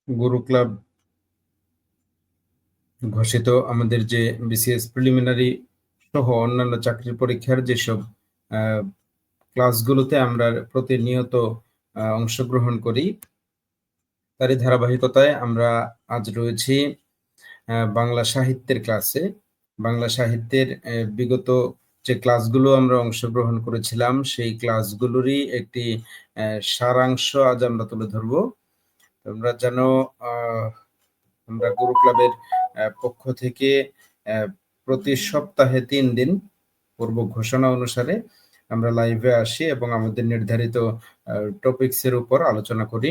গুরু club ঘোষিত আমাদের যে বিসিএস প্রিলিমিনারি সহ অন্যান্য চাকরির পরীক্ষার যেসব ক্লাসগুলোতে আমরা প্রতিনিয়ত অংশগ্রহণ করি, তারই ধারাবাহিকতায় আমরা আজ রয়েছি বাংলা সাহিত্যের ক্লাসে। বাংলা সাহিত্যের বিগত যে ক্লাসগুলো আমরা অংশগ্রহণ করেছিলাম, সেই ক্লাসগুলোরই একটি সারাংশ আজ আমরা তুলে ধরব। তোমরা যেন আমরা গুরু ক্লাবের পক্ষ থেকে প্রতি সপ্তাহে ৩ দিন পূর্ব ঘোষণা অনুসারে আমরা লাইভে আসি এবং আমাদের নির্ধারিত টপিকসের উপর আলোচনা করি।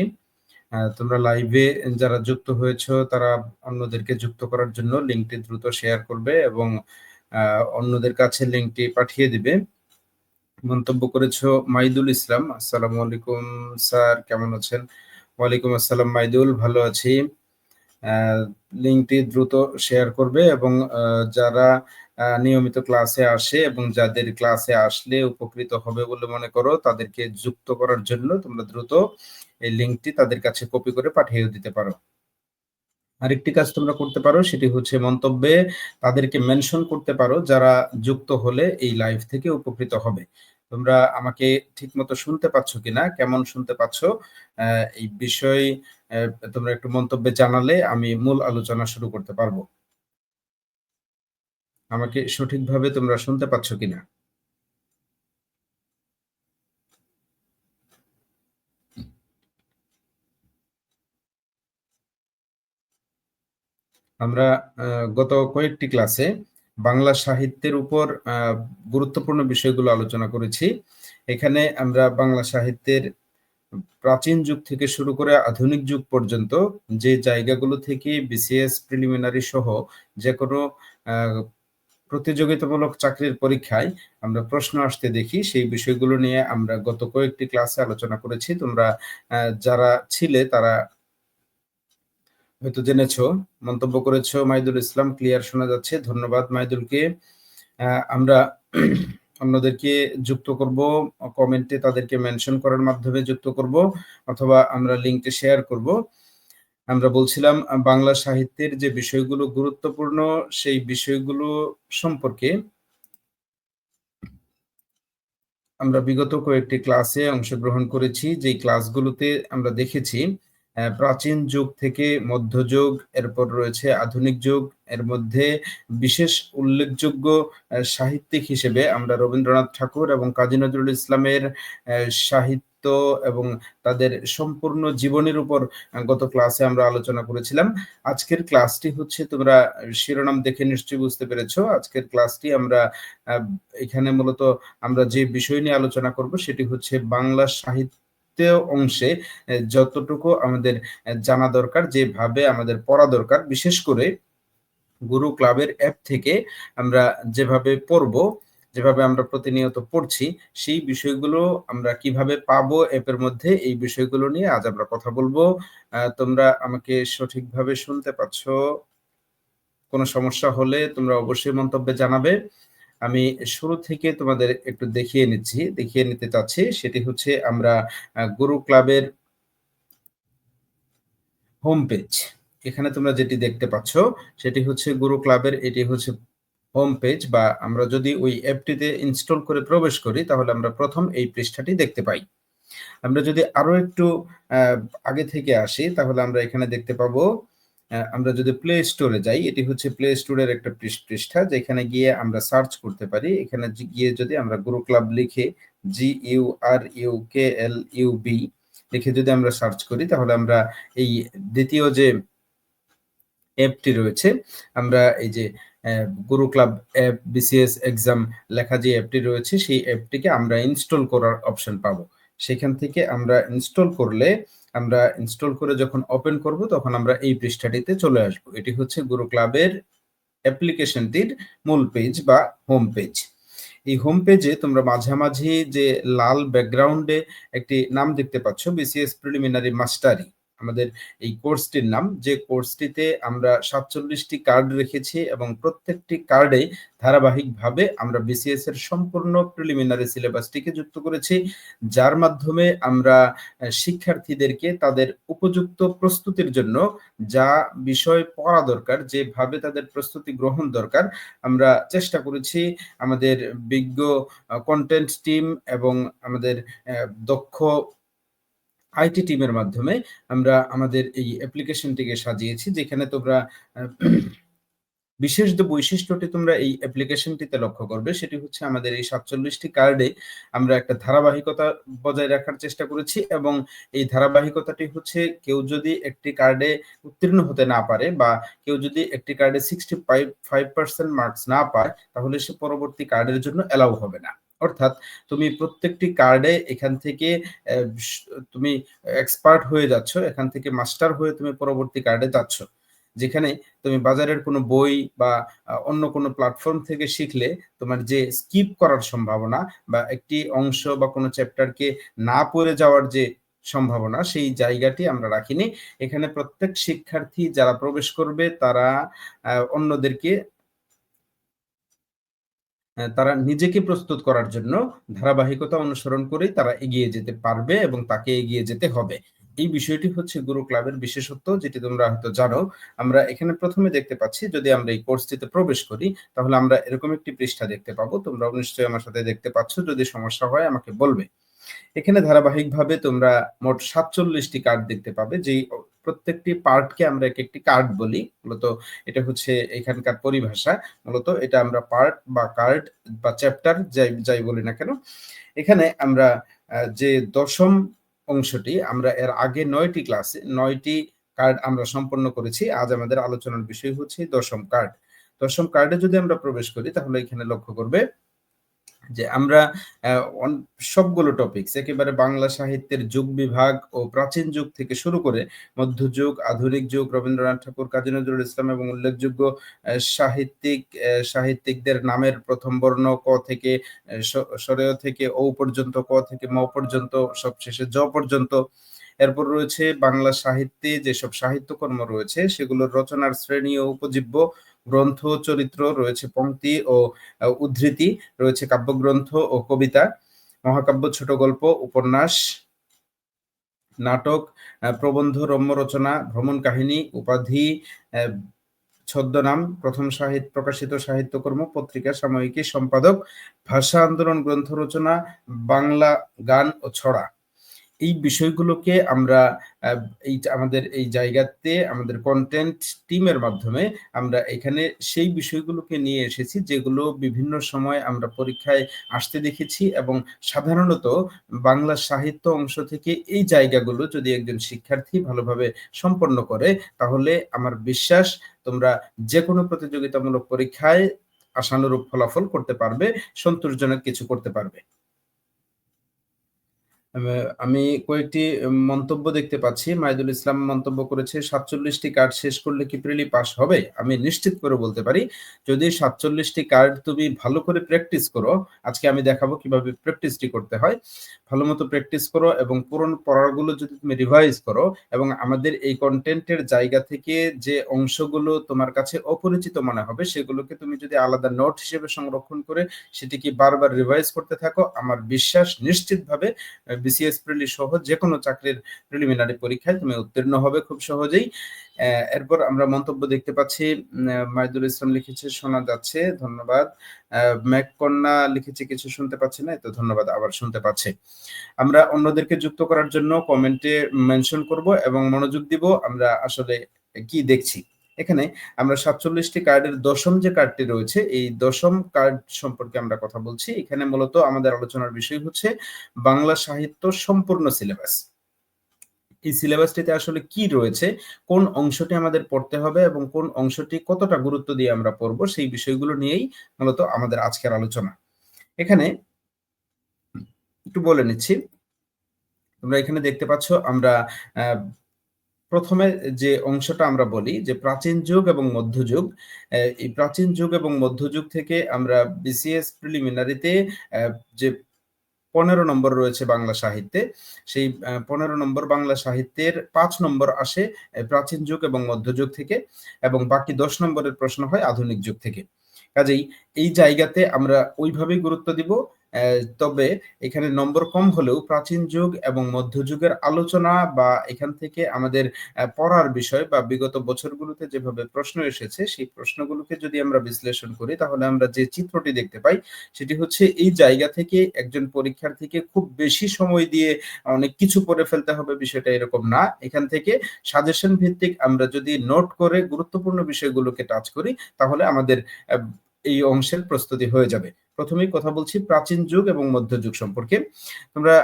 তোমরা লাইভে যারা যুক্ত হয়েছো তারা অন্যদেরকে যুক্ত করার জন্য লিঙ্কটি দ্রুত শেয়ার করবে এবং অন্যদের কাছে লিঙ্কটি পাঠিয়ে দিবে। মন্তব্য করেছো মাইদুল ইসলাম, আসসালামু আলাইকুম স্যার, কেমন আছেন? ওয়ালাইকুম আসসালাম মাইদুল, ভালো আছি। লিঙ্কটি দ্রুত শেয়ার করবে এবং যারা নিয়মিত ক্লাসে আসে এবং যাদের ক্লাসে আসলে উপকৃত হবে বলে মনে করো তাদেরকে যুক্ত করার জন্য তোমরা দ্রুত এই লিঙ্কটি তাদের কাছে কপি করে পাঠিয়ে দিতে পারো। আরেকটি কাজ তোমরা করতে পারো, সেটি হচ্ছে মন্তব্যে তাদেরকে মেনশন করতে পারো যারা যুক্ত হলে এই লাইভ থেকে উপকৃত হবে। তোমরা আমাকে ঠিকমতো শুনতে পাচ্ছ কিনা, কেমন শুনতে পাচ্ছ, এই বিষয়ে তোমরা একটু মন্তব্যে জানালে আমি মূল আলোচনা শুরু করতে পারবো। আমাকে সঠিকভাবে তোমরা শুনতে পাচ্ছ কিনা? আমরা গত কয়েকটি ক্লাসে বাংলা সাহিত্যের উপর গুরুত্বপূর্ণ বিষয়গুলো আলোচনা করেছি। এখানে আমরা বাংলা সাহিত্যের প্রাচীন যুগ থেকে শুরু করে আধুনিক যুগ পর্যন্ত যে জায়গাগুলো থেকে বিসিএস প্রিলিমিনারি সহ যে কোনো প্রতিযোগিতামূলক চাকরির পরীক্ষায় আমরা প্রশ্ন আসতে দেখি, সেই বিষয়গুলো নিয়ে আমরা গত কয়েকটি ক্লাসে আলোচনা করেছি। তোমরা যারা ছিলে তারা হয়তো জেনেছো। মন্তব্য করেছো মাইদুল ইসলাম, ক্লিয়ার শোনা যাচ্ছে, ধন্যবাদ মাইদুলকে। আমরা অন্যদেরকে যুক্ত করব, কমেন্টে তাদেরকে মেনশন করার মাধ্যমে যুক্ত করব অথবা আমরা লিঙ্কটি শেয়ার করব। আমরা বলছিলাম বাংলা সাহিত্যের যে বিষয়গুলো গুরুত্বপূর্ণ সেই বিষয়গুলো সম্পর্কে আমরা বিগত কয়েকটি ক্লাসে অংশগ্রহণ করেছি। যেই ক্লাসগুলোতে আমরা দেখেছি প্রাচীন যুগ থেকে মধ্যযুগ, এরপর রয়েছে আধুনিক যুগ, এর মধ্যে বিশেষ উল্লেখযোগ্য সাহিত্যিক হিসেবে আমরা রবীন্দ্রনাথ ঠাকুর এবং কাজী নজরুল ইসলামের সাহিত্য এবং তাদের সম্পূর্ণ জীবনের উপর গত ক্লাসে আমরা আলোচনা করেছিলাম। আজকের ক্লাসটি হচ্ছে, তোমরা শিরোনাম দেখে নিশ্চয়ই বুঝতে পেরেছো, আজকের ক্লাসটি আমরা এখানে মূলত আমরা যে বিষয় নিয়ে আলোচনা করব সেটি হচ্ছে বাংলা সাহিত্য অংশে যতটুকু আমাদের জানা দরকার, যেভাবে আমাদের পড়া দরকার, বিশেষ করে গুরু ক্লাবের অ্যাপ থেকে আমরা যেভাবে পড়ব, যেভাবে আমরা প্রতিনিয়ত পড়ছি, সেই বিষয়গুলো আমরা কিভাবে পাবো অ্যাপের মধ্যে, এই বিষয়গুলো নিয়ে আজ আমরা কথা বলবো। তোমরা আমাকে সঠিকভাবে শুনতে পাচ্ছ? কোনো সমস্যা হলে তোমরা অবশ্যই মন্তব্যে জানাবে। আমি শুরু থেকে তোমাদের একটু দেখিয়ে নিতে চাচ্ছি। সেটি হচ্ছে আমরা গুরু ক্লাবের হোম পেজ। এখানে তোমরা যেটি দেখতে পাচ্ছ সেটি হচ্ছে গুরু ক্লাবের, এটি হচ্ছে হোম পেজ, বা আমরা যদি ওই অ্যাপটিতে ইনস্টল করে প্রবেশ করি তাহলে আমরা প্রথম এই পৃষ্ঠাটি দেখতে পাই। আমরা যদি আরো একটু আগে থেকে আসি তাহলে আমরা এখানে দেখতে পাবো আমরা যদি প্লে স্টোরে যাই, এটি হচ্ছে প্লে স্টোরের একটা পৃষ্ঠা, যেখানে গিয়ে আমরা সার্চ করতে পারি। এখানে গিয়ে যদি আমরা গুরু ক্লাব লিখে GURUKLUB লিখে যদি আমরা সার্চ করি, তাহলে আমরা এই দ্বিতীয় যে অ্যাপটি রয়েছে, আমরা এই যে গুরু ক্লাব অ্যাপ বিসিএস এক্সাম লেখা যে অ্যাপটি রয়েছে, সেই অ্যাপটিকে আমরা ইনস্টল করার অপশন পাবো। সেখান থেকে আমরা ইনস্টল করলে, আমরা ইনস্টল করে যখন ওপেন করব, তখন আমরা এই পৃষ্ঠাটিতে চলে আসব। এটি হচ্ছে গুরু ক্লাবের অ্যাপ্লিকেশনটির মূল পেজ বা হোম পেজ। এই হোম পেজে তোমরা মাঝামাঝি যে লাল ব্যাকগ্রাউন্ডে একটি নাম দেখতে পাচ্ছ, বিসিএস প্রিলিমিনারি মাস্টারি, আমাদের এই কোর্সটির নাম, যে কোর্সটিতে আমরা 47টি কার্ড রেখেছি এবং প্রত্যেকটি কার্ডে ধারাবাহিকভাবে আমরা বিসিএস এর সম্পূর্ণ প্রিলিমিনারি সিলেবাসটিকে যুক্ত করেছি, যার মাধ্যমে আমরা শিক্ষার্থীদেরকে তাদের উপযুক্ত প্রস্তুতির জন্য যা বিষয় পড়া দরকার, যেভাবে তাদের প্রস্তুতি গ্রহণ দরকার, আমরা চেষ্টা করেছি আমাদের বিজ্ঞ কন্টেন্ট টিম এবং আমাদের দক্ষ আইটি টিমের মাধ্যমে আমরা আমাদের এই অ্যাপ্লিকেশনটিকে সাজিয়েছি, যেখানে তোমরা বিশেষ যে বৈশিষ্ট্যটি তোমরা এই অ্যাপ্লিকেশনটিতে লক্ষ্য করবে, সেটি হচ্ছে আমাদের এই 47টি কার্ডে আমরা একটা ধারাবাহিকতা বজায় রাখার চেষ্টা করেছি, এবং এই ধারাবাহিকতাটি হচ্ছে কেউ যদি একটি কার্ডে উত্তীর্ণ হতে না পারে, বা কেউ যদি একটি কার্ডে 65% মার্কস না পায়, তাহলে সে পরবর্তী কার্ডের জন্য অ্যালাউ হবে না। অর্থাৎ তুমি প্রত্যেকটি কার্ডে এখান থেকে তুমি এক্সপার্ট হয়ে যাচ্ছ, এখান থেকে মাস্টার হয়ে তুমি পরবর্তী কার্ডে যাচ্ছ। যেখানে তুমি বাজারের কোনো বই বা অন্য কোনো প্ল্যাটফর্ম থেকে শিখলে তোমার যে স্কিপ করার সম্ভাবনা, বা একটি অংশ বা কোনো চ্যাপ্টারকে না পড়ে যাওয়ার যে সম্ভাবনা, সেই জায়গাটি আমরা রাখিনি। এখানে প্রত্যেক শিক্ষার্থী যারা প্রবেশ করবে, তারা অন্যদেরকে তারা নিজেকে প্রস্তুত করার জন্য ধারাবাহিকতা অনুসরণ করেই তারা এগিয়ে যেতে পারবে এবং তাকে এগিয়ে যেতে হবে। এই বিষয়টি হচ্ছে গুরু ক্লাবের বিশেষত্ব, যেটি তোমরা হয়তো জানো। আমরা এখানে প্রথমে দেখতে পাচ্ছি, যদি আমরা এই কোর্সটিতে প্রবেশ করি, তাহলে আমরা এরকম একটি পৃষ্ঠা দেখতে পাবো। তোমরাও নিশ্চয়ই আমার সাথে দেখতে পাচ্ছ, যদি সমস্যা হয় আমাকে বলবে। এখানে ধারাবাহিকভাবে তোমরা মোট 47টি কার্ড দেখতে পাবে, যেই প্রত্যেকটি পার্টকে আমরা এক একটি কার্ড বলি। মূলত এটা হচ্ছে এখানকার পরিভাষা। মূলত এটা আমরা পার্ট বা কার্ড বা চ্যাপ্টার যাই বলি না কেন। এখানে আমরা যে দশম অংশটি, আমরা এর আগে 9টি ক্লাসে 9টি কার্ড আমরা সম্পন্ন করেছি। আজ আমাদের আলোচনার বিষয় হচ্ছে দশম কার্ড। দশম কার্ডে যদি আমরা প্রবেশ করি, তাহলে এখানে লক্ষ্য করবে যে আমরা সবগুলো টপিকস, একেবারে বাংলা সাহিত্যের যুগ বিভাগ ও প্রাচীন যুগ থেকে শুরু করে মধ্যযুগ, আধুনিক যুগ, রবীন্দ্রনাথ ঠাকুর, কাজী নজরুল ইসলাম এবং উল্লেখযোগ্য সাহিত্যিকদের নামের প্রথম বর্ণ ক থেকে সরেয় থেকে ও পর্যন্ত, ক থেকে ম পর্যন্ত, সবশেষে জ পর্যন্ত। এরপর রয়েছে বাংলা সাহিত্যে যেসব সাহিত্যকর্ম রয়েছে, সেগুলোর রচনার শ্রেণী ও উপজীব্য, গ্রন্থ, চরিত্র, রয়েছে পংক্তি ও উদ্ধৃতি, রয়েছে কাব্যগ্রন্থ ও কবিতা, মহাকাব্য, ছোট গল্প, উপন্যাস, নাটক, প্রবন্ধ, রম্য রচনা, ভ্রমণ কাহিনী, উপাধি, ছদ্মনাম, প্রথম প্রকাশিত সাহিত্যকর্ম, পত্রিকা, সাময়িকী, সম্পাদক, ভাষা আন্দোলন, গ্রন্থ রচনা, বাংলা গান ও ছড়া। এই বিষয়গুলোকে আমরা আমাদের এই জায়গাতে আমাদের কন্টেন্ট টিমের মাধ্যমে আমরা এখানে সেই বিষয়গুলোকে নিয়ে এসেছি, যেগুলো বিভিন্ন সময় আমরা পরীক্ষায় আসতে দেখেছি, এবং সাধারণত বাংলা সাহিত্য অংশ থেকে এই জায়গাগুলো যদি একজন শিক্ষার্থী ভালোভাবে সম্পন্ন করে, তাহলে আমার বিশ্বাস তোমরা যে কোনো প্রতিযোগিতামূলক পরীক্ষায় আশানুরূপ ফলাফল করতে পারবে, সন্তোষজনক কিছু করতে পারবে। আমি কয়েকটি মন্তব্য দেখতে পাচ্ছি। মাহিদুল ইসলাম মন্তব্য করেছে, ৪৭টি কার্ড শেষ করলে কি প্রিলি পাস হবে? আমি নিশ্চিত করে বলতে পারি, যদি ৪৭টি কার্ড তুমি ভালো করে প্র্যাকটিস করো, আজকে আমি দেখাবো কিভাবে প্র্যাকটিসটি করতে হয়। ভালোমতো প্র্যাকটিস করো এবং পুরনো পড়াগুলো যদি তুমি রিভাইজ করো, এবং আমাদের এই কনটেন্টের জায়গা থেকে যে অংশগুলো তোমার কাছে অপরিচিত মনে হবে, সেগুলোকে তুমি যদি আলাদা নোট হিসেবে সংরক্ষণ করে সেটিকে বারবার রিভাইজ করতে থাকো, আমার বিশ্বাস নিশ্চিতভাবে বিসিএস প্রিলি সহ যে কোনো চাকরির প্রিলিমিনারি পরীক্ষায় তুমি উত্তীর্ণ হবে খুব সহজেই। এরপর আমরা মন্তব্য দেখতে পাচ্ছি, মাহিদুল ইসলাম লিখেছে শোনা যাচ্ছে, ধন্যবাদ। ম্যাককন্যা লিখেছে কিছু শুনতে পাচ্ছি না, তো ধন্যবাদ, আবার শুনতে পাচ্ছে। আমরা অন্যদেরকে যুক্ত করার জন্য কমেন্টে মেনশন করব এবং মনোযোগ দিব। আমরা আসলে কি দেখছি। এখানে আমরা ৪৭টি কার্ডের দশম যে কার্ডটি রয়েছে, এই দশম কার্ড সম্পর্কে আমরা কথা বলছি। এখানে মূলত আমাদের আলোচনার বিষয় হচ্ছে বাংলা সাহিত্য সম্পূর্ণ সিলেবাস। এই সিলেবাসটিতে আসলে কি রয়েছে, কোন অংশটি আমাদের পড়তে হবে এবং কোন অংশটি কতটা গুরুত্ব দিয়ে আমরা পড়বো, সেই বিষয়গুলো নিয়েই মূলত আমাদের আজকের আলোচনা। এখানে একটু বলে নিচ্ছি। তোমরা এখানে দেখতে পাচ্ছ আমরা আ ১ম এ যে অংশটা আমরা বলি যে প্রাচীন যুগ এবং মধ্যযুগ। এই প্রাচীন যুগ এবং মধ্যযুগ থেকে আমরা বিসিএস প্রিলিমিনারিতে যে ১৫ নম্বর রয়েছে বাংলা সাহিত্যে, সেই ১৫ নম্বর বাংলা সাহিত্যের ৫ নম্বর আসে প্রাচীন যুগ এবং মধ্যযুগ থেকে এবং বাকি ১০ নম্বরের প্রশ্ন হয় আধুনিক যুগ থেকে। কাজেই এই জায়গাতে আমরা ওইভাবেই গুরুত্ব দিব। তবে এখানে নম্বর কম হলেও প্রাচীন যুগ এবং মধ্যযুগের আলোচনা বা এখান থেকে আমাদের পড়ার বিষয় বা বিগত বছরগুলোতে যেভাবে প্রশ্ন এসেছে, সেই প্রশ্নগুলোকে যদি আমরা বিশ্লেষণ করি তাহলে আমরা যে চিত্রটি দেখতে পাই সেটি হচ্ছে এই জায়গা থেকে একজন পরীক্ষার্থীকে খুব বেশি সময় দিয়ে অনেক কিছু পড়ে ফেলতে হবে বিষয়টা এরকম না। এখান থেকে সাজেশন ভিত্তিক আমরা যদি নোট করে গুরুত্বপূর্ণ বিষয়গুলোকে টাচ করি তাহলে আমাদের আ এই অংশের প্রস্তুতি হয়ে যাবে। ১ম এই কথা বলছি প্রাচীন যুগ এবং মধ্যযুগ সম্পর্কে। তোমরা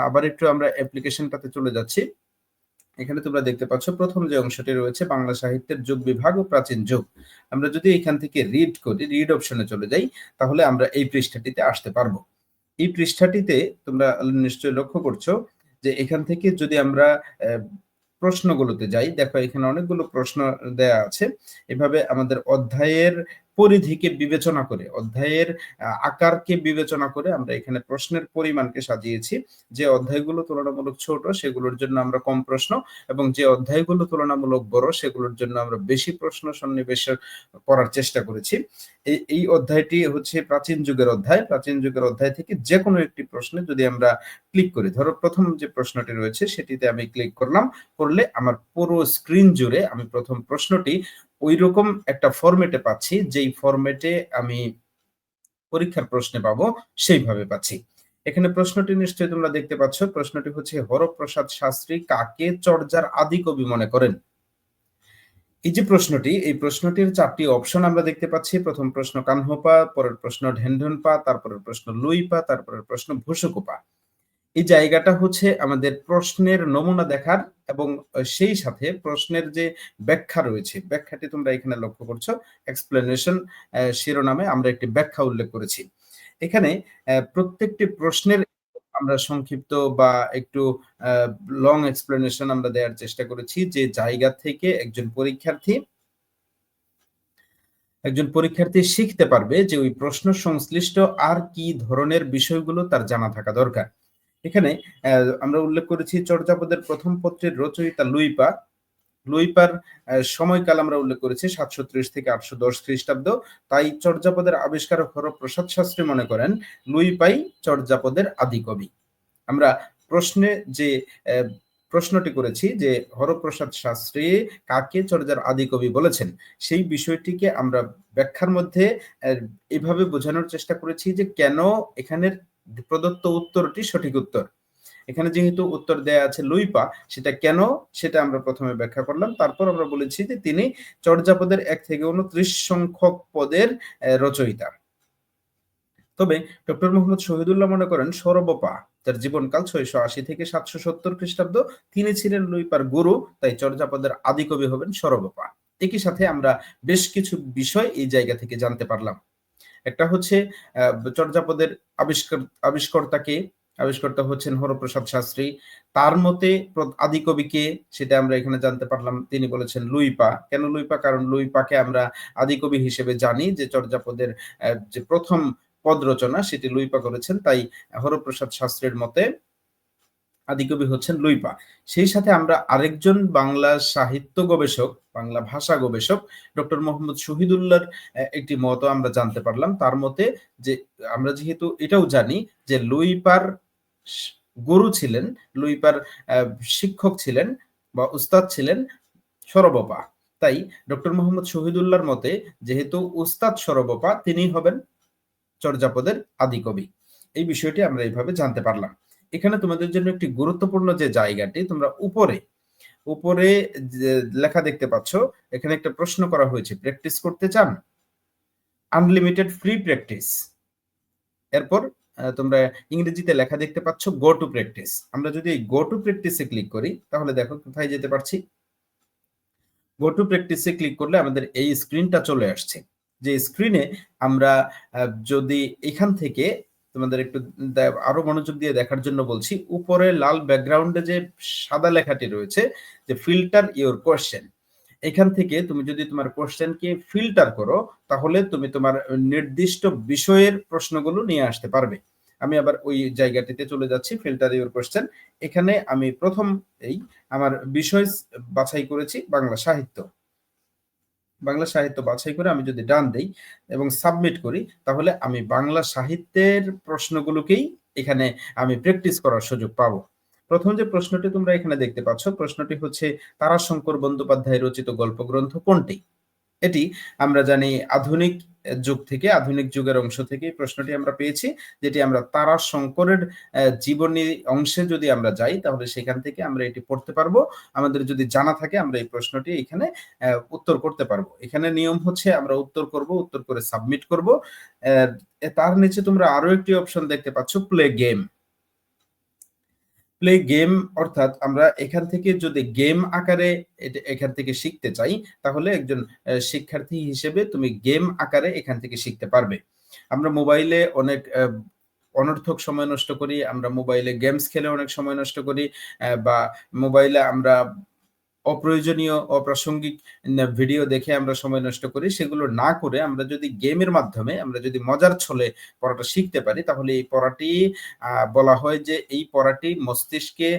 আবার একটু আমরা অ্যাপ্লিকেশনটাতে চলে যাচ্ছি। এখানে তোমরা দেখতে পাচ্ছ ১ম যে অংশটি রয়েছে বাংলা সাহিত্যের যুগ বিভাগ ও প্রাচীন যুগ। আমরা যদি এখান থেকে রিড করি, রিড অপশনে চলে যাই, তাহলে আমরা এই পৃষ্ঠাটিতে আসতে পারবো। এই পৃষ্ঠাটিতে তোমরা নিশ্চয়ই লক্ষ্য করছো যে এখান থেকে যদি আমরা প্রশ্নগুলোতে যাই, দেখো এখানে অনেকগুলো প্রশ্ন দেয়া আছে। এভাবে আমাদের অধ্যায়ের পরিধিকে বিবেচনা করে, অধ্যায়ের আকারকে বিবেচনা করে আমরা এখানে প্রশ্নের পরিমাণকে সাজিয়েছি। যে অধ্যায়গুলো তুলনামূলক ছোট সেগুলোর জন্য আমরা কম প্রশ্ন এবং যে অধ্যায়গুলো তুলনামূলক বড় সেগুলোর জন্য আমরা বেশি প্রশ্ন সন্নিবেশ করার চেষ্টা করেছি। এই অধ্যায়টি হচ্ছে প্রাচীন যুগের অধ্যায়। প্রাচীন যুগের অধ্যায় থেকে যেকোনো একটি প্রশ্নে যদি আমরা ক্লিক করি, ধরো ১ম যে প্রশ্নটি রয়েছে সেটিতে আমি ক্লিক করলাম। করলে আমার পুরো স্ক্রিন জুড়ে আমি ১ম প্রশ্নটি ঐরকম একটা ফরমেটে পাচ্ছি, যেই ফরমেটে আমি পরীক্ষার প্রশ্নে পাবো সেইভাবে পাচ্ছি। এখানে প্রশ্নটি নিশ্চয়ই তোমরা দেখতে পাচ্ছ। প্রশ্নটি হচ্ছে হরপ্রসাদ শাস্ত্রী কাকে চর্যার আদি কবি মনে করেন? এই যে প্রশ্নটি, এই প্রশ্নটির ৪ টি অপশন আমরা দেখতে পাচ্ছি। ১ম প্রশ্ন কানহপা, পরের প্রশ্ন ঢেনঢেনপা, তারপরের প্রশ্ন লুইপা, তারপরের প্রশ্ন ভুসুকুপা। এই জায়গাটা হচ্ছে আমাদের প্রশ্নের নমুনা দেখার এবং সেই সাথে প্রশ্নের যে ব্যাখ্যা রয়েছে, ব্যাখ্যাটি তোমরা এখানে লক্ষ্য করছো। এক্সপ্লেনেশন শিরোনামে আমরা একটি ব্যাখ্যা উল্লেখ করেছি। এখানে প্রত্যেকটি প্রশ্নের আমরা সংক্ষিপ্ত বা একটু আ লং এক্সপ্লেনেশন আমরা দেয়ার চেষ্টা করেছি যে জায়গা থেকে একজন পরীক্ষার্থী শিখতে পারবে যে ওই প্রশ্ন সংশ্লিষ্ট আর কি ধরনের বিষয়গুলো তার জানা থাকা দরকার। এখানে আমরা উল্লেখ করেছি চর্যাপদের ১ম পত্রের রচয়িতা লুইপা। লুইপার সময়কাল আমরা উল্লেখ করেছি ৭৩০ থেকে ৮১০ খ্রিস্টাব্দ। তাই চর্যাপদের আবিষ্কারক হরপ্রসাদ শাস্ত্রী মনে করেন লুইপাই চর্যাপদের আদি কবি। আমরা প্রশ্নে যে অ্যা প্রশ্নটি করেছি যে হরপ্রসাদ শাস্ত্রী কাকে চর্যার আদি কবি বলেছেন? সেই বিষয়টিকে আমরা ব্যাখ্যার মধ্যে এভাবে বোঝানোর চেষ্টা করেছি যে কেন এখানের প্রদত্ত উত্তরটি সঠিক উত্তর। এখানে যেহেতু উত্তর দেয়া আছে লুইপা, সেটা কেন সেটা আমরা ১ম এ ব্যাখ্যা করলাম। তারপর আমরা বলেছি যে তিনি চর্যাপদের ১ থেকে ২৯ সংখ্যক পদের রচয়িতা। তবে ডক্টর মোহাম্মদ শহীদুল্লাহ মনে করেন সরবপা, যার জীবনকাল ৬৮০ থেকে ৭৭০ খ্রিস্টাব্দ, তিনি ছিলেন লুইপার গুরু, তাই চর্যাপদের আদি কবি হবেন সরবপা। একই সাথে আমরা বেশ কিছু বিষয় এই জায়গা থেকে জানতে পারলাম। একটা হচ্ছে আ চর্যাপদের আবিষ্কর্তা কে? আবিষ্কর্তা হচ্ছেন হরপ্রসাদ শাস্ত্রী। তার মতে আদি কবি কে? সেটা আমরা এখানে জানতে পারলাম। তিনি বলেছেন লুইপা। কেন লুইপা? কারণ লুইপাকে আমরা আদি কবি হিসেবে জানি যে চর্যাপদের যে ১ম পদ রচনা সেটি লুইপা করেছেন। তাই হরপ্রসাদ শাস্ত্রীর মতে আদিকবি হচ্ছেন লুইপা। সেই সাথে আমরা আরেকজন বাংলা সাহিত্য গবেষক, বাংলা ভাষা গবেষক ডক্টর মোহাম্মদ শহীদুল্লাহর একটি মতও আমরা জানতে পারলাম। তার মতে যে আমরা যেহেতু এটাও জানি যে লুইপার স গুরু ছিলেন, লুইপার অ্যা শিক্ষক ছিলেন বা উস্তাদ ছিলেন সরবপা। তাই ডক্টর মোহাম্মদ শহীদুল্লাহর মতে যেহেতু উস্তাদ সরবপা তিনিই হবেন চর্যাপদের আদি কবি। এই বিষয়টি আমরা এইভাবে জানতে পারলাম। এখানে তোমাদের জন্য একটি গুরুত্বপূর্ণ যে জায়গাটি তোমরা উপরে উপরে যে লেখা দেখতে পাচ্ছ, এখানে একটা প্রশ্ন করা হয়েছে, প্র্যাকটিস করতে চান? Unlimited free practice. এরপর তোমরা ইংরেজিতে লেখা দেখতে পাচ্ছ গো টু প্র্যাকটিস। আমরা যদি গো টু প্র্যাকটিসে ক্লিক করি তাহলে দেখো কোথায় যেতে পারছি। গো টু প্র্যাকটিসে ক্লিক করলে আমাদের এই স্ক্রিনটা চলে আসছে। যে স্ক্রিনে আমরা যদি এখান থেকে তোমাদের একটু আরো মনোযোগ দিয়ে দেখার জন্য বলছি, উপরে লাল ব্যাকগ্রাউন্ডে যে সাদা লেখাটি রয়েছে যে ফিল্টার ইওর কোয়েশ্চেন, এখান থেকে তুমি যদি তোমার কোয়েশ্চেনকে ফিল্টার করো তাহলে তুমি তোমার নির্দিষ্ট বিষয়ের প্রশ্নগুলো নিয়ে আসতে পারবে। আমি আবার ওই জায়গাটিতে চলে যাচ্ছি, ফিল্টার ইওর কোয়েশ্চেন। এখানে আমি প্রথম এই আমার বিষয় বাছাই করেছি বাংলা সাহিত্য। বাংলা সাহিত্য বাছাই করে আমি যদি ডান দেই এবং সাবমিট করি তাহলে আমি বাংলা সাহিত্যের প্রশ্নগুলোকেই এখানে আমি প্র্যাকটিস করার সুযোগ পাবো। প্রথম যে প্রশ্নটি তোমরা এখানে দেখতে পাচ্ছ, প্রশ্নটি হচ্ছে তারাশঙ্কর বন্দ্যোপাধ্যায় রচিত গল্পগ্রন্থ কোনটি? এটি আমরা জানি আধুনিক যুগ থেকে, আধুনিক যুগের অংশ থেকে প্রশ্নটি আমরা পেয়েছি, যেটি আমরা তারাশঙ্করের জীবনী অংশে যদি আমরা যাই তাহলে সেখান থেকে আমরা এটি পড়তে পারবো। আমাদের যদি জানা থাকে আমরা এই প্রশ্নটি এখানে উত্তর করতে পারবো। এখানে নিয়ম হচ্ছে আমরা উত্তর করব, উত্তর করে সাবমিট করব। তার নিচে তোমরা আরো একটি অপশন দেখতে পাচ্ছ, প্লে গেম। প্লে গেম অর্থাৎ আমরা এখান থেকে যদি গেম আকারে এখান থেকে শিখতে চাই তাহলে একজন শিক্ষার্থী হিসেবে তুমি গেম আকারে এখান থেকে শিখতে পারবে। আমরা মোবাইলে অনেক অনর্থক সময় নষ্ট করি, আমরা মোবাইলে গেমস খেলে অনেক সময় নষ্ট করি, বা মোবাইলে আমরা অপ্রয়োজনীয় অপ্রাসঙ্গিক ভিডিও দেখে আমরা সময় নষ্ট করি। সেগুলো না করে আমরা যদি গেমের মাধ্যমে আমরা যদি মজার ছলে পড়াটা শিখতে পারি তাহলে এই পড়াটি বলা হয় যে এই পড়াটি মস্তিষ্কে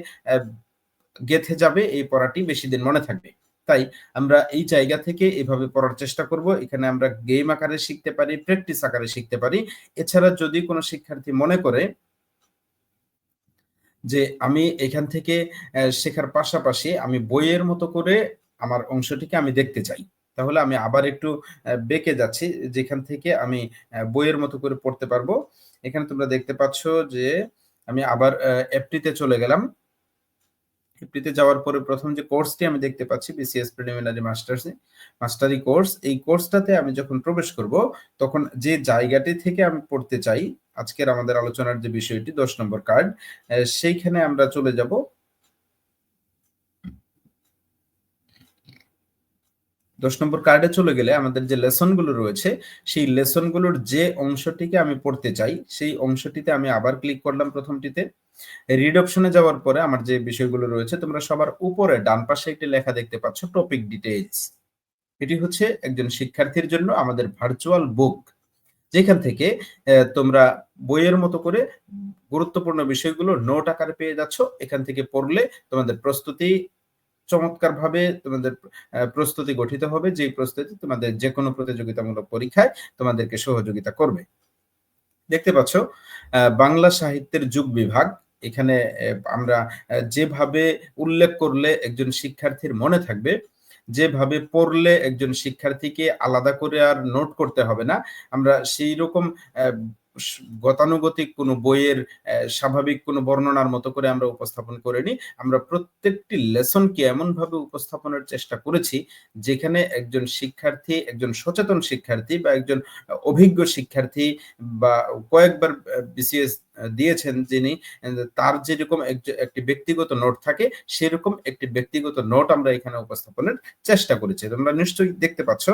গেঁথে যাবে, এই পড়াটি বেশি দিন মনে থাকবে। তাই আমরা এই জায়গা থেকে এভাবে পড়ার চেষ্টা করব। এখানে আমরা গেম আকারে শিখতে পারি, প্র্যাকটিস আকারে শিখতে পারি। এছাড়া যদি কোনো শিক্ষার্থী মনে করে যে আমি এখান থেকে শেখার পাশাপাশি আমি বইয়ের মতো করে আমার অংশটিকে আমি দেখতে চাই। তাহলে আমি আবার একটু বেঁকে যাচ্ছি, যেখান থেকে আমি বইয়ের মতো করে পড়তে পারবো। এখানে তোমরা দেখতে পাচ্ছ যে আমি আবার অ্যাপটিতে চলে গেলাম। অ্যাপটিতে যাওয়ার পরে প্রথম যে কোর্সটি আমি দেখতে পাচ্ছি বিসিএস প্রিলিমিনারি মাস্টারি কোর্স, এই কোর্সটাতে আমি যখন প্রবেশ করব তখন যে জায়গাটি থেকে আমি পড়তে চাই, আজকের আমাদের আলোচনার যে বিষয়টি 10 নম্বর কার্ড, সেইখানে আমরা চলে যাব। 10 নম্বর কার্ডে চলে গেলে আমাদের যে লেসনগুলো রয়েছে সেই লেসনগুলোর যে অংশটিকে আমি পড়তে চাই সেই অংশটিতে আমি আবার ক্লিক করলাম প্রথমটিতে। রিড অপশনে যাওয়ার পরে আমার যে বিষয়গুলো রয়েছে তোমরা সবার উপরে ডান পাশে একটি লেখা দেখতে পাচ্ছ, টপিক ডিটেইলস। এটি হচ্ছে একজন শিক্ষার্থীর জন্য আমাদের ভার্চুয়াল বুক, যেখান থেকে তোমরা বইয়ের মতো করে গুরুত্বপূর্ণ বিষয়গুলো নোট আকারে পেয়ে যাচ্ছ। এখান থেকে পড়লে তোমাদের প্রস্তুতি চমৎকারভাবে তোমাদের প্রস্তুতি গঠিত হবে, যেই প্রস্তুতি তোমাদের যেকোনো প্রতিযোগিতামূলক পরীক্ষায় তোমাদেরকে সহযোগিতা করবে। দেখতে পাচ্ছ বাংলা সাহিত্যের যুগ বিভাগ। এখানে আমরা যেভাবে উল্লেখ করলে একজন শিক্ষার্থীর মনে থাকবে, যেভাবে পড়লে একজন শিক্ষার্থীকে আলাদা করে আর নোট করতে হবে না, আমরা সেই রকম গতানুগতিক কোনো বইয়ের স্বাভাবিক কোনো বর্ণনার মতো করে আমরা উপস্থাপন করিনি। আমরা প্রত্যেকটি লেসনকে এমনভাবে উপস্থাপনের চেষ্টা করেছি যেখানে একজন শিক্ষার্থী, একজন সচেতন শিক্ষার্থী বা একজন অভিজ্ঞ শিক্ষার্থী বা কয়েকবার বিসিএস দিয়েছেন যিনি, তার যেরকম একটি ব্যক্তিগত নোট থাকে সেরকম একটি ব্যক্তিগত নোট আমরা এখানে উপস্থাপনের চেষ্টা করেছি। তোমরা নিশ্চয়ই দেখতে পাচ্ছ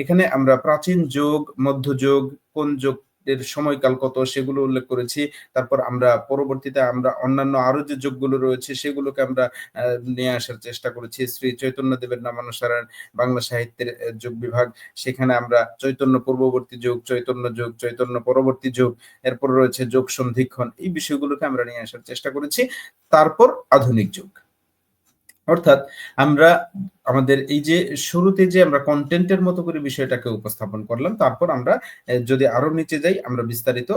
এখানে আমরা প্রাচীন যুগ, মধ্যযুগ, কোন যুগ এর সময়কাল কত সেগুলো উল্লেখ করেছি। তারপর আমরা পরবর্তীতে আমরা অন্যান্য আরো যে যুগগুলো রয়েছে সেগুলোকে আমরা নিয়ে আসার চেষ্টা করেছি। শ্রী চৈতন্যদেবের নামানুসারে বাংলা সাহিত্যের যুগ বিভাগ, সেখানে আমরা চৈতন্য পূর্ববর্তী যুগ, চৈতন্য যুগ, চৈতন্য পরবর্তী যুগ, এরপর রয়েছে যোগ সন্ধিক্ষণ, এই বিষয়গুলোকে আমরা নিয়ে আসার চেষ্টা করেছি। তারপর আধুনিক যুগ, অর্থাৎ আমরা আমাদের এই যে শুরুতে যে আমরা কন্টেন্টের মতো করে বিষয়টাকে উপস্থাপন করলাম, তারপর আমরা যদি আরো নিচে যাই আমরা বিস্তারিত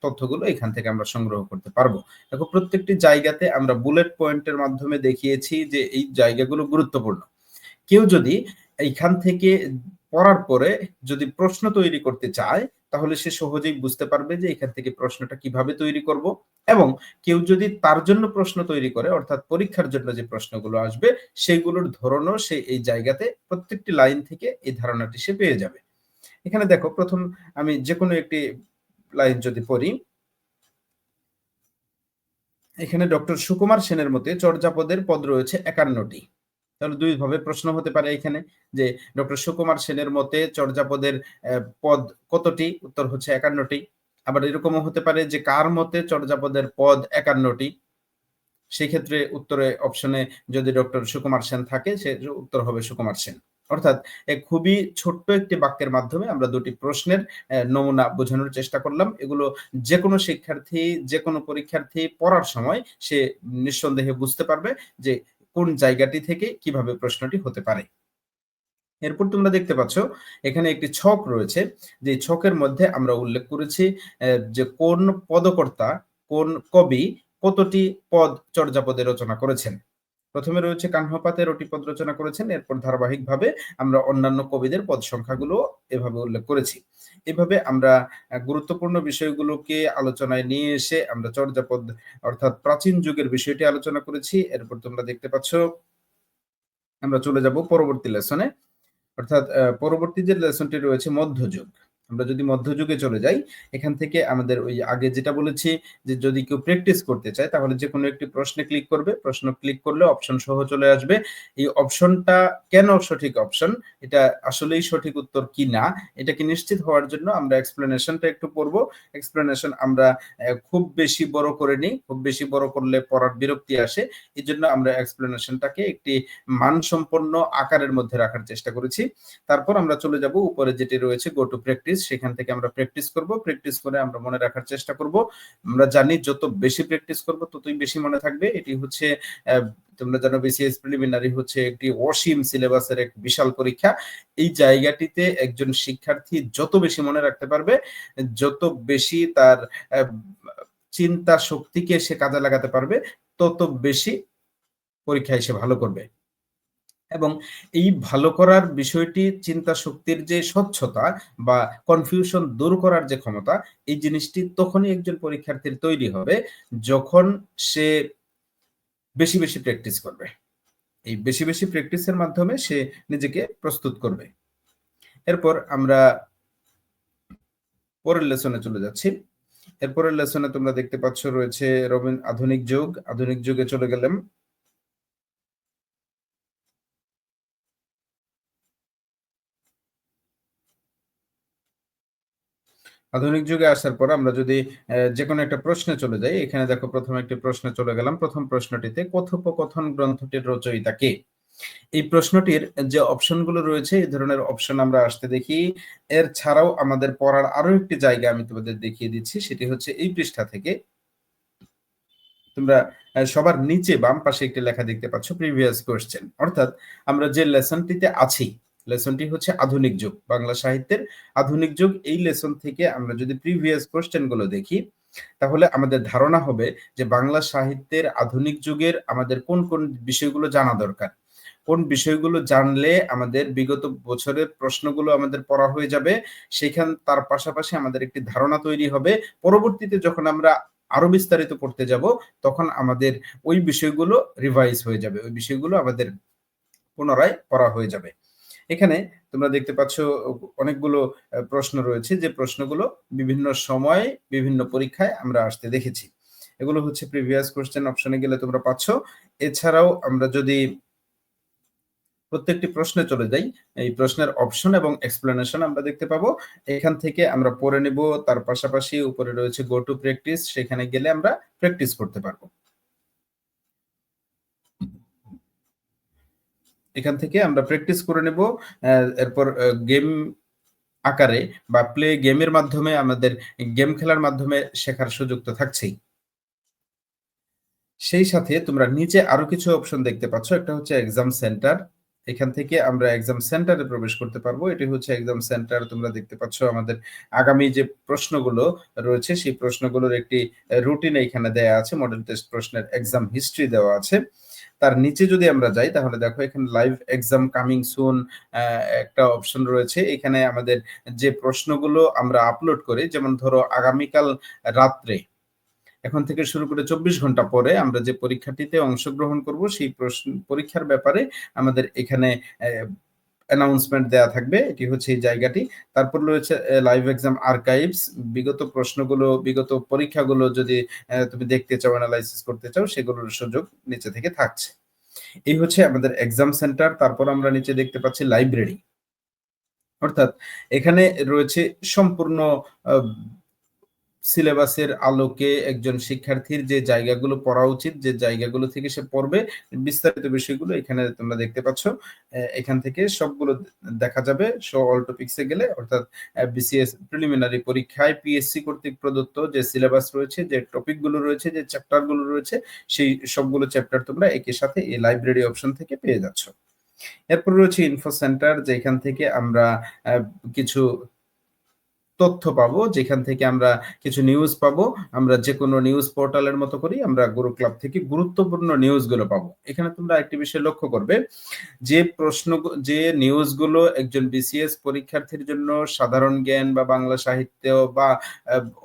তথ্যগুলো এখান থেকে আমরা সংগ্রহ করতে পারবো। দেখো প্রত্যেকটি জায়গাতে আমরা বুলেট পয়েন্টের মাধ্যমে দেখিয়েছি যে এই জায়গাগুলো গুরুত্বপূর্ণ। কেউ যদি এইখান থেকে পড়ার পরে যদি প্রশ্ন তৈরি করতে চায়, তাহলে সে সহজেই বুঝতে পারবে যে এখান থেকে প্রশ্নটা কিভাবে তৈরি করব। এবং কেউ যদি তার জন্য প্রশ্ন তৈরি করে, অর্থাৎ পরীক্ষার জন্য যে প্রশ্নগুলো আসবে, সেগুলোর ধরনও সে এই জায়গাতে প্রত্যেকটি লাইন থেকে এই ধারণাটি সে পেয়ে যাবে। এখানে দেখো, প্রথম আমি যেকোনো একটি লাইন যদি পড়ি, এখানে ডক্টর সুকুমার সেনের মতে চর্যাপদের পদ রয়েছে ৫১টি। তাহলে ২ ভাবে প্রশ্ন হতে পারে এখানে, যে ডক্টর সুকুমার সেনের মতে চর্যাপদের পদ কতটি? উত্তর হচ্ছে ৫১টি। আবার এরকমও হতে পারে যে কার মতে চর্যাপদের পদ ৫১টি? সেক্ষেত্রে উত্তরে অপশনে যদি ডক্টর সুকুমার সেন থাকে, সে উত্তর হবে সুকুমার সেন। অর্থাৎ খুবই ছোট্ট একটি বাক্যের মাধ্যমে আমরা ২ টি প্রশ্নের নমুনা বোঝানোর চেষ্টা করলাম। এগুলো যেকোনো শিক্ষার্থী, যেকোনো পরীক্ষার্থী পড়ার সময় সে নিঃসন্দেহে বুঝতে পারবে যে কোন জায়গাটি থেকে কিভাবে প্রশ্নটি হতে পারে। এরপর তোমরা দেখতে পাচ্ছ এখানে একটি ছক রয়েছে, যে ছকের মধ্যে আমরা উল্লেখ করেছি যে কোন পদকর্তা, কোন কবি কতটি পদ চর্যাপদে রচনা করেছেন। প্রথমে রয়েছে কাহ্নপা ১৩টি পদ রচনা করেছেন। এরপর ধারাবাহিকভাবে আমরা অন্যান্য কবিদের পদ সংখ্যাগুলো এভাবে উল্লেখ করেছি। এভাবে আমরা গুরুত্বপূর্ণ বিষয়গুলোকে আলোচনায় নিয়ে এসে আমরা চর্যাপদ, অর্থাৎ প্রাচীন যুগের বিষয়টি আলোচনা করেছি। এরপর তোমরা দেখতে পাচ্ছ আমরা চলে যাব পরবর্তী লেসনে। অর্থাৎ পরবর্তী যে লেসনটি রয়েছে মধ্যযুগ। আমরা যদি মধ্যযুগে চলে যাই, এখান থেকে আমাদের ওই আগে যেটা বলেছি, যে যদি কেউ প্র্যাকটিস করতে চায় তাহলে যেকোনো একটি প্রশ্নে ক্লিক করবে। প্রশ্ন ক্লিক করলে অপশন সহ চলে আসবে। এই অপশনটা কেন সঠিক অপশন, এটা আসলেই সঠিক উত্তর কিনা, এটাকে নিশ্চিত হওয়ার জন্য আমরা এক্সপ্লেনেশনটা একটু পড়ব। এক্সপ্লেনেশন আমরা খুব বেশি বড় করে নিই। খুব বেশি বড় করলে পড়ার বিরক্তি আসে। এজন্য আমরা এক্সপ্লেনেশনটাকে একটি মানসম্পন্ন আকারের মধ্যে রাখার চেষ্টা করেছি। তারপর আমরা চলে যাব উপরে যেটি রয়েছে গো টু প্র্যাকটিস, সেখান থেকে আমরা প্র্যাকটিস করব। প্র্যাকটিস করে আমরা মনে রাখার চেষ্টা করব। আমরা জানি যত বেশি প্র্যাকটিস করব ততই বেশি মনে থাকবে। এটি হচ্ছে তোমরা জানো বিসিএস প্রিলিমিনারি হচ্ছে একটি অসীম সিলেবাসের এক বিশাল পরীক্ষা। এই জায়গাটিতে একজন শিক্ষার্থী যত বেশি মনে রাখতে পারবে, যত বেশি তার চিন্তা শক্তিকে সে কাজে লাগাতে পারবে, তত বেশি পরীক্ষায় সে ভালো করবে। এবং এই ভালো করার বিষয়টি, চিন্তা শক্তির যে স্বচ্ছতা বা কনফিউশন দূর করার যে ক্ষমতা, এই জিনিসটি তখনই একজন পরীক্ষার্থীর তৈরি হবে যখন সে বেশি বেশি প্র্যাকটিস করবে। এই বেশি বেশি প্র্যাকটিসের মাধ্যমে সে নিজেকে প্রস্তুত করবে। এরপর আমরা পরের লেসনে চলে যাচ্ছি। এরপরের লেসনে তোমরা দেখতে পাচ্ছ রয়েছে আধুনিক যুগ। আধুনিক যুগে চলে গেলাম। আধুনিক যুগে আসার পর আমরা যদি যেকোনো একটা প্রশ্নে চলে যাই, এখানে দেখো প্রথম একটি প্রশ্নে চলে গেলাম। প্রথম প্রশ্নটিতে কথোপকথন গ্রন্থটির রচয়িতা কে? এই প্রশ্নটির যে অপশনগুলো রয়েছে, এই ধরনের অপশন আমরা আসতে দেখি। এর ছাড়াও আমাদের পড়ার আরো একটি জায়গা আমি তোমাদের দেখিয়ে দিচ্ছি, সেটি হচ্ছে এই পৃষ্ঠা থেকে। তোমরা সবার নিচে বাম পাশে একটি লেখা দেখতে পাচ্ছ, প্রিভিয়াস কোয়েশ্চেন। অর্থাৎ আমরা যে লেসনটিতে আছি, লেসনটি হচ্ছে আধুনিক যুগ, বাংলা সাহিত্যের আধুনিক যুগ। এই লেসন থেকে আমরা যদি প্রিভিয়াস কোয়েশ্চেন গুলো দেখি, তাহলে আমাদের ধারণা হবে যে বাংলা সাহিত্যের আধুনিক যুগের আমাদের কোন কোন বিষয়গুলো জানা দরকার, কোন বিষয়গুলো জানলে আমাদের বিগত বছরের প্রশ্নগুলো আমাদের পড়া হয়ে যাবে। সেখান তার পাশাপাশি আমাদের একটি ধারণা তৈরি হবে। পরবর্তীতে যখন আমরা আরো বিস্তারিত পড়তে যাব, তখন আমাদের ওই বিষয়গুলো রিভাইজ হয়ে যাবে, ওই বিষয়গুলো আমাদের পুনরায় পড়া হয়ে যাবে। এখানে তোমরা দেখতে পাচ্ছ অনেকগুলো প্রশ্ন রয়েছে, যে প্রশ্নগুলো বিভিন্ন সময় বিভিন্ন পরীক্ষায় আমরা আসতে দেখেছি। এগুলো হচ্ছে প্রিভিয়াস কোয়েশ্চেন, অপশনে গেলে তোমরা পাচ্ছ। এছাড়াও আমরা যদি প্রত্যেকটি প্রশ্নে চলে যাই, এই প্রশ্নের অপশন এবং এক্সপ্লেনেশন আমরা দেখতে পাবো। এখান থেকে আমরা পড়ে নিব। তার পাশাপাশি উপরে রয়েছে গো টু প্র্যাকটিস, সেখানে গেলে আমরা প্র্যাকটিস করতে পারবো। এখান থেকে আমরা প্র্যাকটিস করে নেব। এরপর গেম আকারে বা প্লে গেমের মাধ্যমে, আমাদের গেম খেলার মাধ্যমে শেখার সুযোগ তো থাকছেই। সেই সাথে তোমরা নিচে আরো কিছু অপশন দেখতে পাচ্ছ। একটা হচ্ছে এক্সাম সেন্টার। এখান থেকে আমরা এক্সাম সেন্টারে প্রবেশ করতে পারবো। এটি হচ্ছে এক্সাম সেন্টার। তোমরা দেখতে পাচ্ছ আমাদের আগামী যে প্রশ্নগুলো রয়েছে, সেই প্রশ্নগুলোর একটি রুটিন এইখানে দেয়া আছে। মডেল টেস্ট প্রশ্নের এক্সাম হিস্ট্রি দেওয়া আছে। তার নিচে যদি আমরা যাই তাহলে দেখো এখানে লাইভ এক্সাম কামিং সুন একটা অপশন রয়েছে। এখানে আমাদের যে প্রশ্নগুলো আমরা আপলোড করি, যেমন ধরো আগামীকাল রাত্রে এখন থেকে শুরু করে ২৪ ঘন্টা পরে আমরা যে পরীক্ষাটিতে অংশগ্রহণ করব সেই পরীক্ষার ব্যাপারে আমাদের এখানে অ্যানাউন্সমেন্ট দেয়া থাকবে। এটি হচ্ছে এই জায়গাটি। তারপর রয়েছে লাইভ এক্সাম আর্কাইভস, বিগত প্রশ্নগুলো, বিগত পরীক্ষাগুলো যদি তুমি দেখতে চাও, অ্যানালাইসিস করতে চাও, সেগুলোর সুযোগ নিচে থেকে থাকছে। এই হচ্ছে আমাদের এক্সাম সেন্টার। তারপর আমরা নিচে দেখতে পাচ্ছি লাইব্রেরি। অর্থাৎ এখানে রয়েছে সম্পূর্ণ আ সিলেবাসের আলোকে একজন শিক্ষার্থীর যে জায়গাগুলো পড়া উচিত, যে জায়গাগুলো থেকে সে পড়বে, বিস্তারিত বিষয়গুলো এখানে তোমরা দেখতে পাচ্ছ। এখান থেকে সবগুলো দেখা যাবে। শো অল টপিকস এ গেলে, অর্থাৎ বিসিএস প্রিলিমিনারি পরীক্ষায় পিএসসি কর্তৃক প্রদত্ত যে সিলেবাস রয়েছে, যে টপিক গুলো রয়েছে, যে চ্যাপ্টার গুলো রয়েছে, সেই সবগুলো চ্যাপ্টার তোমরা একই সাথে এই লাইব্রেরি অপশন থেকে পেয়ে যাচ্ছ। এরপর রয়েছে ইনফো সেন্টার, যেখান থেকে আমরা কিছু তথ্য পাবো, যেখান থেকে আমরা কিছু নিউজ পাবো। আমরা যেকোনো নিউজ পোর্টালের মতো করেই আমরা গুরু ক্লাব থেকে গুরুত্বপূর্ণ নিউজগুলো পাবো। এখানে তোমরা একটি বিষয় লক্ষ্য করবে, যে নিউজগুলো একজন বিসিএস পরীক্ষার্থীর জন্য সাধারণ জ্ঞান বা বাংলা সাহিত্য বা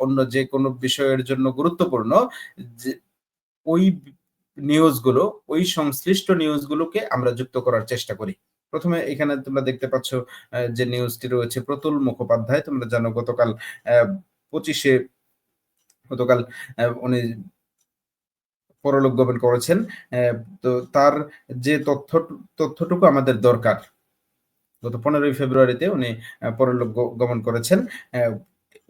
অন্য যে কোনো বিষয়ের জন্য গুরুত্বপূর্ণ, যে ওই নিউজগুলো, ওই সংশ্লিষ্ট নিউজগুলোকে আমরা যুক্ত করার চেষ্টা করি। প্রথমে এখানে তোমরা দেখতে পাচ্ছ যে নিউজটি রয়েছে প্রতুল মুখোপাধ্যায়। তোমরা জানো গতকাল ২৫-এ গতকাল উনি পরলোক গমন করেছেন। তো তার যে তথ্যটুকু আমাদের দরকার, গত ১৫ই ফেব্রুয়ারিতে উনি পরলোক গমন করেছেন।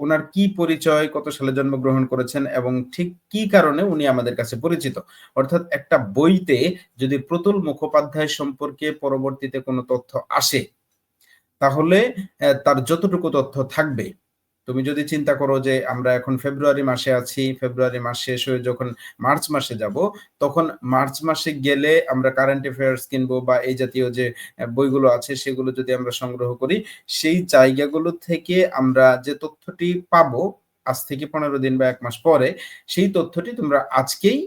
উনার কি পরিচয়, কত সালে জন্মগ্রহণ করেছেন এবং ঠিক কি কারণে উনি আমাদের কাছে পরিচিত। অর্থাৎ একটা বইতে যদি প্রতুল মুখোপাধ্যায় সম্পর্কে পরবর্তীতে কোনো তথ্য আসে, তাহলে তার যতটুকু তথ্য থাকবে, তুমি যদি চিন্তা করো যে আমরা এখন ফেব্রুয়ারি মাসে আছি, ফেব্রুয়ারি মাস শেষ হয়ে যখন মার্চ মাসে যাব, তখন মার্চ মাসে গেলে আমরা কারেন্ট অ্যাফেয়ার্স কিনবো বা এই জাতীয় যে বইগুলো আছে সেগুলো যদি আমরা সংগ্রহ করি, সেই জায়গাগুলো থেকে আমরা যে তথ্যটি পাবো আজ থেকে ১৫ দিন বা ১ মাস পরে, সেই তথ্যটি তোমরা আজকেই,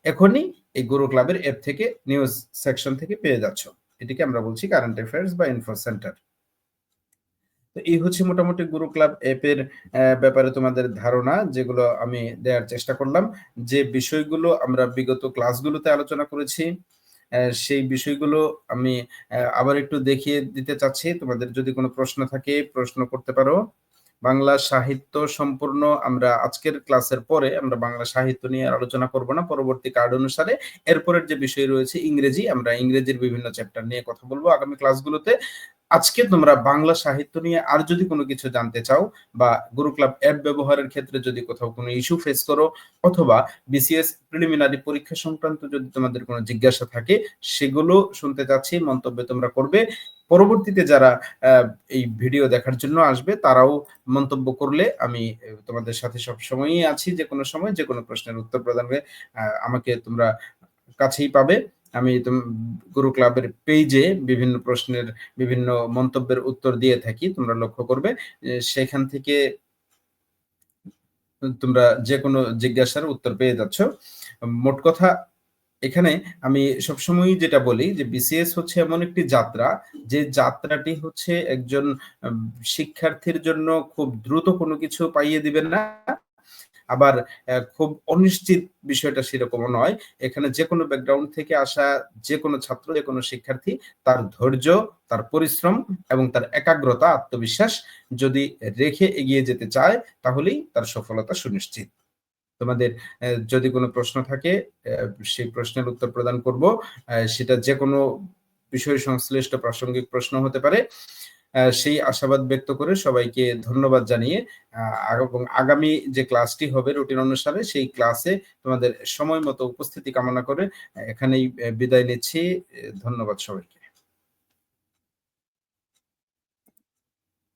এখনই এই গুরু ক্লাবের অ্যাপ থেকে নিউজ সেকশন থেকে পেয়ে যাচ্ছ। এটিকে আমরা বলছি কারেন্ট অ্যাফেয়ার্স বা ইনফো সেন্টার। তো এই হচ্ছে মোটামুটি গুরু ক্লাব অ্যাপের ব্যাপারে তোমাদের ধারণা, যেগুলো আমি দেওয়ার চেষ্টা করলাম। যে বিষয়গুলো আমরা বিগত ক্লাসগুলোতে আলোচনা করেছি, সেই বিষয়গুলো আমি আবার একটু দেখিয়ে দিতে চাচ্ছি। তোমাদের যদি কোনো প্রশ্ন থাকে, প্রশ্ন করতে পারো। বাংলা সাহিত্য সম্পূর্ণ আমরা আজকের ক্লাসের পরে আমরা বাংলা সাহিত্য নিয়ে আলোচনা করব না। পরবর্তী কার্ড অনুসারে এরপরের যে বিষয় রয়েছে ইংরেজি, আমরা ইংরেজির বিভিন্ন চ্যাপ্টার নিয়ে কথা বলবো আগামী ক্লাসগুলোতে। আজকে তোমরা বাংলা সাহিত্য নিয়ে আর যদি কোনো কিছু জানতে চাও, বা গুরু ক্লাব অ্যাপ ব্যবহারের ক্ষেত্রে যদি কোথাও কোনো ইস্যু ফেস করো, অথবা বিসিএস প্রিলিমিনারি পরীক্ষা সংক্রান্ত যদি তোমাদের কোনো জিজ্ঞাসা থাকে, সেগুলো শুনতে চাচ্ছি, মন্তব্যে তোমরা করবে। পরবর্তীতে যারা এই ভিডিও দেখার জন্য আসবে, তারাও মন্তব্য করলে আমি তোমাদের সাথে সবসময়ই আছি। যেকোনো সময় যেকোনো প্রশ্নের উত্তর প্রদানে আমাকে তোমরা কাছেই পাবে। আমি গুরু ক্লাবের পেইজে বিভিন্ন প্রশ্নের, বিভিন্ন মন্তব্যের উত্তর দিয়ে থাকি। তোমরা লক্ষ্য করবে সেখান থেকে তোমরা যেকোনো জিজ্ঞাসার উত্তর পেয়ে যাচ্ছ। মোট কথা, এখানে আমি সবসময়ই যেটা বলি যে বিসিএস হচ্ছে এমন একটি যাত্রা, যে যাত্রাটি হচ্ছে একজন শিক্ষার্থীর জন্য খুব দ্রুত কোনো কিছু পাইয়ে দিবে না, আবার খুব অনিশ্চিত বিষয়টা সেরকমও নয়। এখানে যেকোনো ব্যাকগ্রাউন্ড থেকে আসা যেকোনো ছাত্র, যেকোনো শিক্ষার্থী, তার ধৈর্য, তার পরিশ্রম এবং তার একাগ্রতা, আত্মবিশ্বাস যদি রেখে এগিয়ে যেতে চায়, তাহলেই তার সফলতা সুনিশ্চিত। তোমাদের যদি কোনো প্রশ্ন থাকে, সেই প্রশ্নের উত্তর প্রদান করব। সেটা যেকোনো বিষয় সংশ্লিষ্ট প্রাসঙ্গিক প্রশ্ন হতে পারে। সেই আশাবাদ ব্যক্ত করে সবাইকে ধন্যবাদ জানিয়ে এবং আগামী যে ক্লাসটি হবে রুটিন অনুসারে, সেই ক্লাসে তোমাদের সময় মতো উপস্থিতি কামনা করে এখানেই বিদায় নিচ্ছি। ধন্যবাদ সবাইকে।